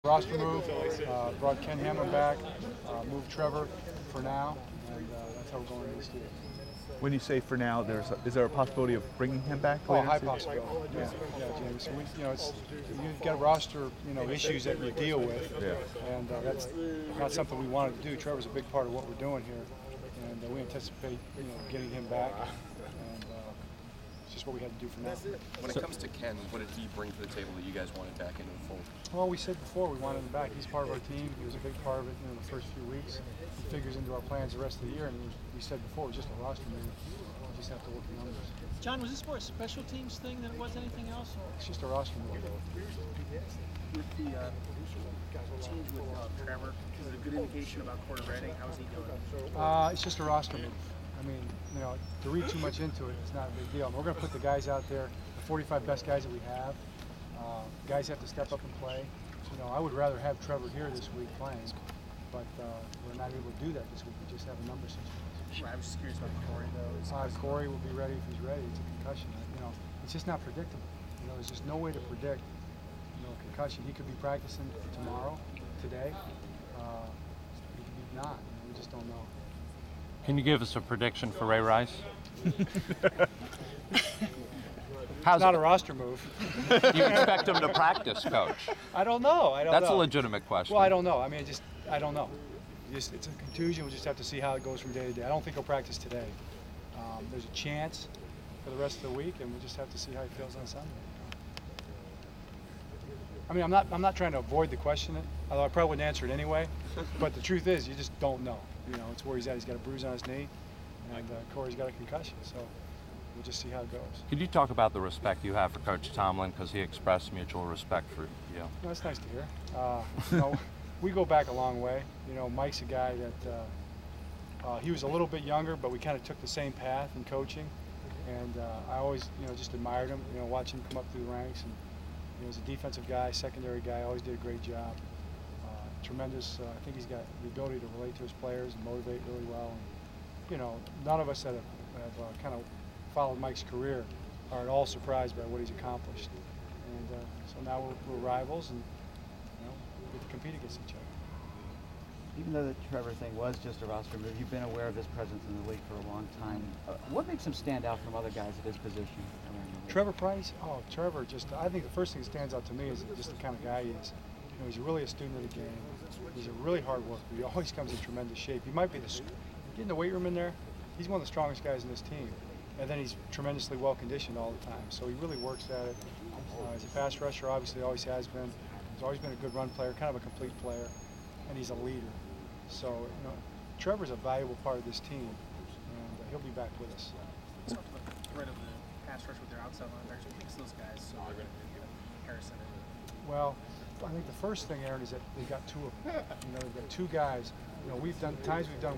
Roster move, brought Ken Hamlin back, moved Trevor for now, and that's how we're going into this year. When you say for now, is there a possibility of bringing him back? Oh, high possibility. Yeah, James. So you've got roster, issues that you deal with, and that's not something we wanted to do. Trevor's a big part of what we're doing here, and we anticipate, getting him back. And it's just what we had to do for now. When it comes to Ken, what did he bring to the table that you guys wanted back into the fold? Well, we said before we wanted him back. He's part of our team. He was a big part of it the first few weeks. He figures into our plans the rest of the year, and we said before, it was just a roster move. We just have to work the numbers. John, was this more a special teams thing than it was anything else? Or? It's just a roster move. With the change with Trevor, is it a good indication about Corey Redding? How's he doing? It's just a roster move. I mean, to read too much into it, it's not a big deal. And we're going to put the guys out there, the 45 best guys that we have. Guys have to step up and play. I would rather have Trevor here this week playing, but we're not able to do that this week. We just have a number situation. I was just curious about Corey, though. Corey will be ready if he's ready. It's a concussion. It's just not predictable. There's just no way to predict, concussion. He could be practicing tomorrow, today. He could be not. We just don't know. Can you give us a prediction for Ray Rice? It's not a roster move. You expect him to practice, Coach? I don't know. That's a legitimate question. Well, I don't know. I mean, I don't know. It's a contusion. We'll just have to see how it goes from day to day. I don't think he'll practice today. There's a chance for the rest of the week, and we'll just have to see how he feels on Sunday. I mean, I'm not trying to avoid the question, although I probably wouldn't answer it anyway. But the truth is, you just don't know. It's where he's at. He's got a bruise on his knee, and Corey's got a concussion. So we'll just see how it goes. Could you talk about the respect you have for Coach Tomlin, because he expressed mutual respect for you? That's nice to hear. We go back a long way. Mike's a guy that he was a little bit younger, but we kind of took the same path in coaching, and I always, just admired him. Watching him come up through the ranks, and he's a defensive guy, secondary guy. Always did a great job. Tremendous. I think he's got the ability to relate to his players and motivate really well. And, none of us that have kind of followed Mike's career are at all surprised by what he's accomplished. And so now we're rivals, and we get to compete against each other. Even though the Trevor thing was just a roster move, you've been aware of his presence in the league for a long time. What makes him stand out from other guys at his position? Trevor Price? Oh, Trevor, I think the first thing that stands out to me is just the kind of guy he is. He's really a student of the game. He's a really hard worker. He always comes in tremendous shape. He might be getting the weight room in there. He's one of the strongest guys in this team. And then he's tremendously well conditioned all the time. So he really works at it. He's a pass rusher, obviously always has been. He's always been a good run player, kind of a complete player. And he's a leader. So, Trevor's a valuable part of this team, and he'll be back with us. Talk about the threat of the pass rush with their outside linebackers. What makes those guys so good in comparison? Well, I think the first thing, Aaron, is that they've got two of them. They've got two guys. We've done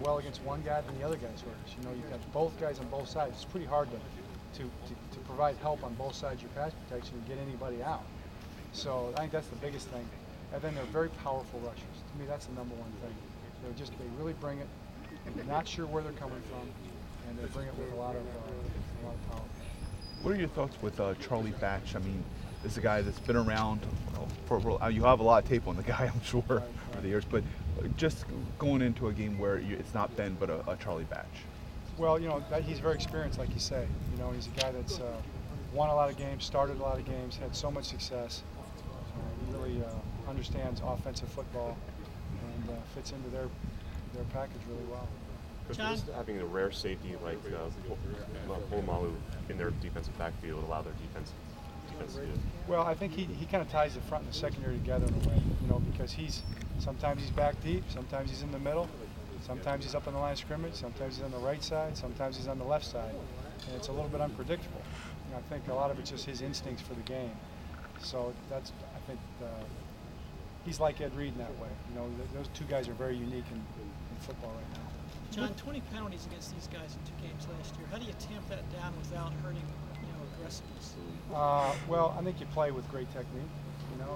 well against one guy than the other guy's hurt us. You've got both guys on both sides. It's pretty hard to provide help on both sides of your pass protection and get anybody out. So I think that's the biggest thing. And then they're very powerful rushers. To me, that's the number one thing. They really bring it. They're not sure where they're coming from, and they bring it with a lot of power. What are your thoughts with Charlie Batch? I mean, this is a guy that's been around you have a lot of tape on the guy, I'm sure, over the years, but just going into a game where it's not Ben, but a Charlie Batch. Well, he's very experienced, like you say. He's a guy that's won a lot of games, started a lot of games, had so much success. He really understands offensive football and fits into their package really well. John? Having a rare safety like Polamalu in their defensive backfield allow their defense to do it. Well, I think he kind of ties the front and the secondary together in a way, because sometimes he's back deep, sometimes he's in the middle, sometimes he's up on the line of scrimmage, sometimes he's on the right side, sometimes he's on the left side, and it's a little bit unpredictable. I think a lot of it's just his instincts for the game. So I think he's like Ed Reed in that way. Those two guys are very unique in football right now. John, 20 penalties against these guys in 2 games last year. How do you tamp that down without hurting, aggressiveness? Well, I think you play with great technique.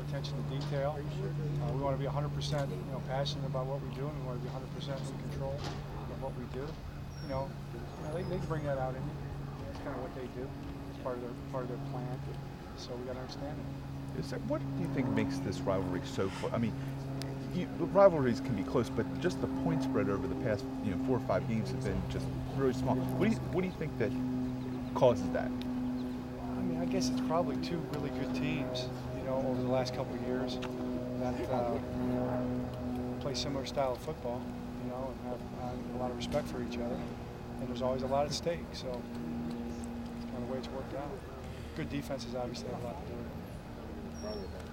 Attention to detail. We want to be 100%, passionate about what we do, and we want to be 100% in control of what we do. They bring that out in you. That's kind of what they do. It's part of their plan. So we got to understand it. What do you think makes this rivalry so close? I mean, rivalries can be close, but just the point spread over the past 4 or 5 games have been just really small. What do you think that causes that? I mean, I guess it's probably two really good teams, over the last couple of years that play similar style of football, and have a lot of respect for each other. And there's always a lot at stake, so it's kind of the way it's worked out. Good defenses obviously have a lot to do with it.